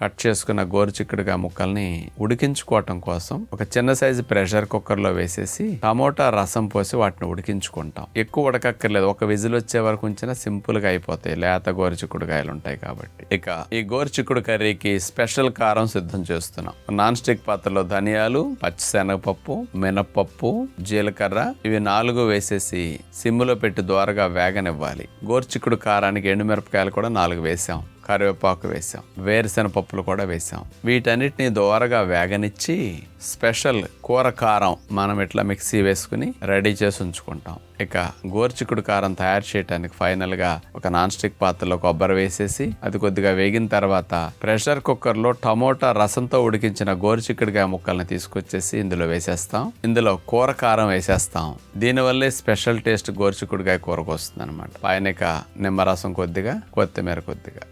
Cut చేసుకున్న గోరుచిక్కుడుగా ముక్కల్ని ఉడికించుకోవటం కోసం ఒక చిన్న సైజు ప్రెషర్ కుక్కర్ లో వేసేసి టమోటా రసం పోసి వాటిని ఉడికించుకుంటాం. ఎక్కువ ఉడకక్కర్లేదు, ఒక విజిల్ వచ్చే వరకు ఉంచినా సింపుల్ గా అయిపోతాయి, లేత గోరుచిక్కుడుకాయలు ఉంటాయి కాబట్టి. ఇక ఈ గోరుచిక్కుడు కర్రీకి స్పెషల్ కారం సిద్ధం చేస్తున్నాం. నాన్ స్టిక్ పాత్రలో ధనియాలు, పచ్చిశనగపప్పు, మినప్పప్పు, జీలకర్ర ఇవి 4 వేసేసి సిమ్ములో పెట్టి దోరగా వేగనివ్వాలి. గోరుచిక్కుడు కారానికి ఎండుమిరపకాయలు కూడా 4 వేసాం, కరివేపాకు వేసాం, వేరుశెనగ పప్పులు కూడా వేసాం. వీటన్నిటిని దోరగా వేగనిచ్చి స్పెషల్ కూర కారం మనం ఇట్లా మిక్సీ వేసుకుని రెడీ చేసి ఉంచుకుంటాం. ఇక గోరుచిక్కుడు కారం తయారు చేయడానికి ఫైనల్ గా ఒక నాన్ స్టిక్ పాత్రలో కొబ్బరి వేసేసి అది కొద్దిగా వేగిన తర్వాత ప్రెషర్ కుక్కర్ లో టమోటా రసంతో ఉడికించిన గోరుచిక్కుడుకాయ ముక్కల్ని తీసుకొచ్చేసి ఇందులో వేసేస్తాం. ఇందులో కూర కారం వేసేస్తాం. దీనివల్లే స్పెషల్ టేస్ట్ గోరుచిక్కుడుకాయ కూరకు వస్తుంది అనమాట. పైన నిమ్మరసం కొద్దిగా, కొత్తిమీర కొద్దిగా.